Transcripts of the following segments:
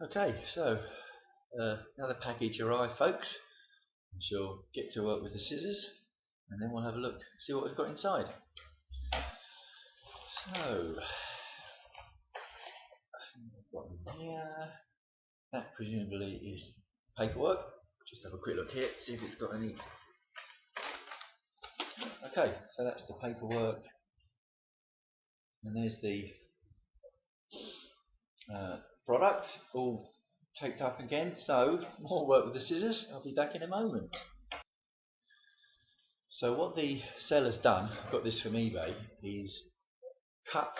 Okay, so another package arrived, folks. I shall get to work with the scissors and then we'll have a look, see what we've got inside. So, I've got in here. That presumably is paperwork. Just have a quick look here, see if it's got any. Okay, so that's the paperwork, and there's the product all taped up again. So more work with the scissors. I'll be back in a moment. So what the seller's done, got this from eBay, is cut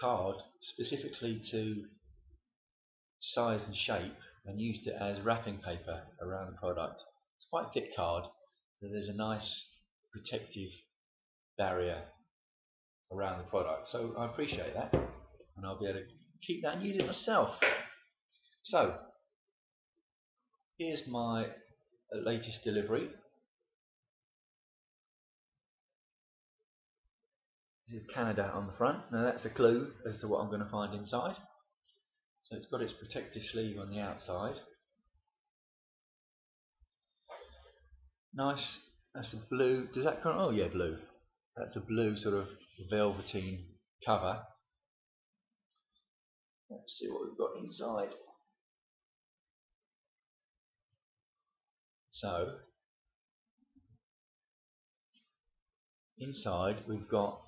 card specifically to size and shape and used it as wrapping paper around the product. It's quite thick card, so there's a nice protective barrier around the product. So I appreciate that, and I'll be able to keep that and use it myself. So here's my latest delivery. This is Canada on the front. Now that's a clue as to what I'm going to find inside. So it's got its protective sleeve on the outside. Nice. That's a blue. Does that come? Oh yeah, blue. That's a blue sort of velveteen cover. Let's see what we've got inside. So inside we've got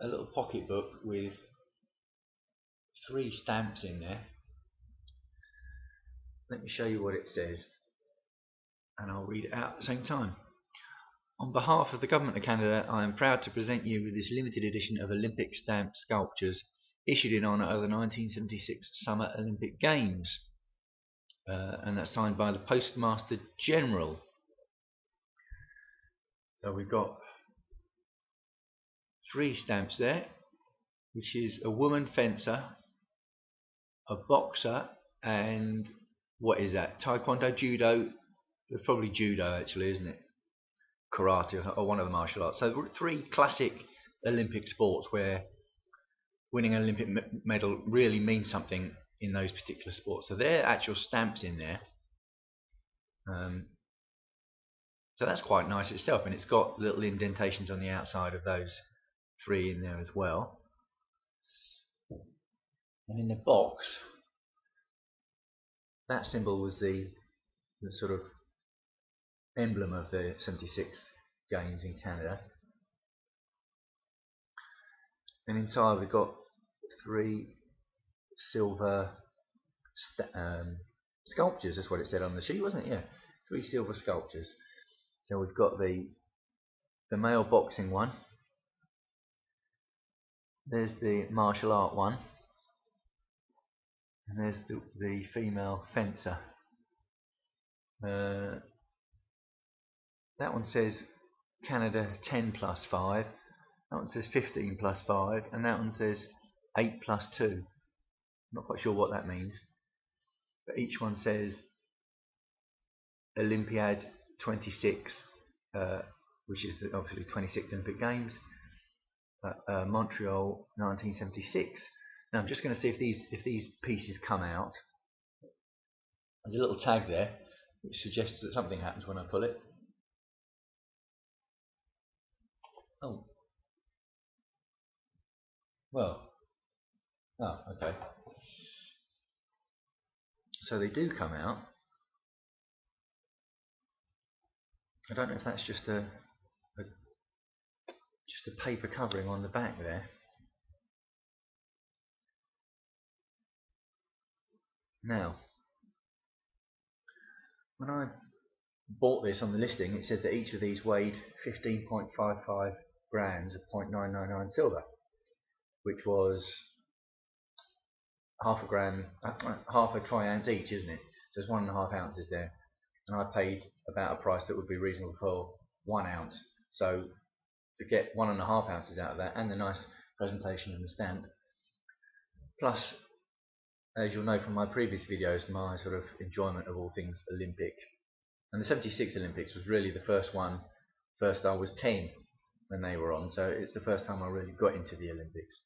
a little pocket book with 3 stamps in there. Let me show you what it says, and I'll read it out at the same time. On behalf of the Government of Canada, I am proud to present you with this limited edition of Olympic stamped sculptures issued in honour of the 1976 Summer Olympic Games, and that's signed by the Postmaster General. So we've got 3 stamps there, which is a woman fencer, a boxer, and what is that? Taekwondo, judo? It's probably judo actually, isn't it? Karate or one of the martial arts. So 3 classic Olympic sports where winning an Olympic medal really means something in those particular sports. So they're actual stamps in there. So that's quite nice itself, and it's got little indentations on the outside of those 3 in there as well. And in the box, that symbol was the sort of emblem of the 76 Games in Canada. And inside we've got 3 silver sculptures. That's what it said on the sheet, wasn't it? Yeah, 3 silver sculptures. So we've got the male boxing one. There's the martial art one. And there's the female fencer. That one says Canada 10+5. That one says 15+5, and that one says 8+2. I'm not quite sure what that means, but each one says Olympiad 26, which is obviously 26th Olympic Games, Montreal 1976. Now I'm just going to see if these pieces come out. There's a little tag there which suggests that something happens when I pull it. Oh. Well. Oh, okay. So they do come out. I don't know if that's just a paper covering on the back there. Now, when I bought this on the listing, it said that each of these weighed 15.55 grams of 0.999 silver, which was half a gram, half a tri-ounce each, isn't it? So it's 1.5 ounces there, and I paid about a price that would be reasonable for 1 ounce. So to get 1.5 ounces out of that, and the nice presentation and the stamp, plus, as you'll know from my previous videos, my sort of enjoyment of all things Olympic. And the 76 Olympics was really the first one. First I was 10 when they were on, so it's the first time I really got into the Olympics.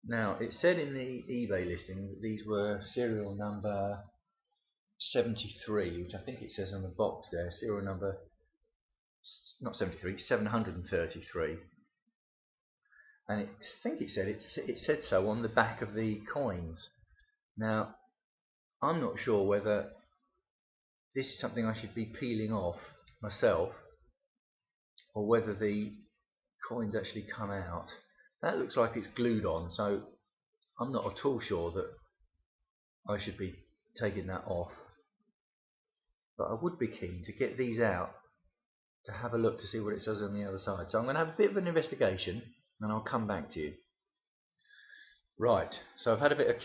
Now, it said in the eBay listing that these were serial number 73, which I think it says on the box there, serial number, not 73, 733. And I think it said so on the back of the coins. Now, I'm not sure whether this is something I should be peeling off myself, or whether the coins actually come out. That looks like it's glued on, so I'm not at all sure that I should be taking that off. But I would be keen to get these out to have a look to see what it says on the other side. So I'm going to have a bit of an investigation and I'll come back to you. Right, so I've had a bit of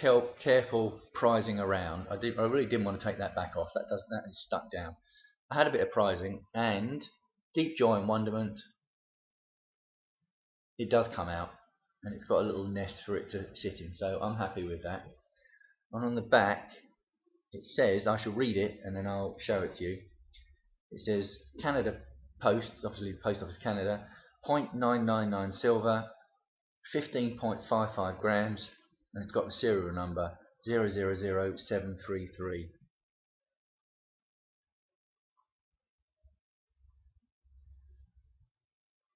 careful prizing around. I really didn't want to take that back off. That is stuck down. I had a bit of prizing, and deep joy and wonderment, it does come out, and it's got a little nest for it to sit in. So I'm happy with that. And on the back, it says, I shall read it and then I'll show it to you. It says Canada Post, obviously Post Office Canada, 0.999 silver, 15.55 grams, and it's got the serial number 000733.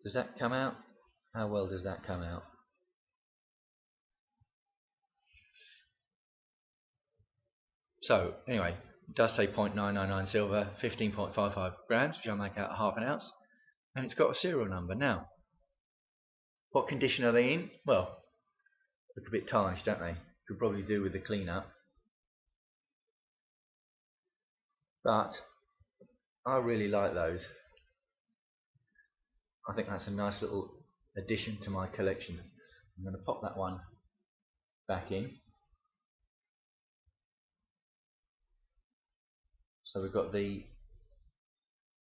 Does that come out? How well does that come out? So anyway, it does say 0.999 silver, 15.55 grams, which I'll make out half an ounce, and it's got a serial number. Now, what condition are they in? Well, look a bit tarnished, don't they? Could probably do with the clean up. But I really like those. I think that's a nice little addition to my collection. I'm going to pop that one back in. So we've got the,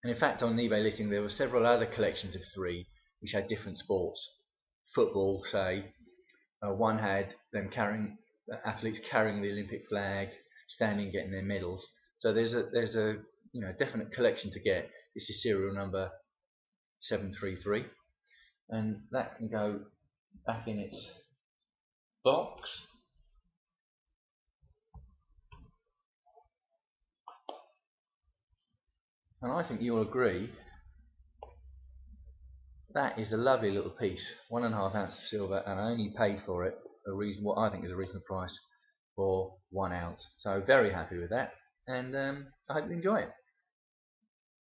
and in fact on the eBay listing there were several other collections of three which had different sports. Football, say, one had them carrying, athletes carrying the Olympic flag, standing, getting their medals. So there's a definite collection to get. This is serial number 733, and that can go back in its box. And I think you'll agree that is a lovely little piece, 1.5 ounces of silver, and I only paid for it what I think is a reasonable price for 1 ounce. So very happy with that, and I hope you enjoy it.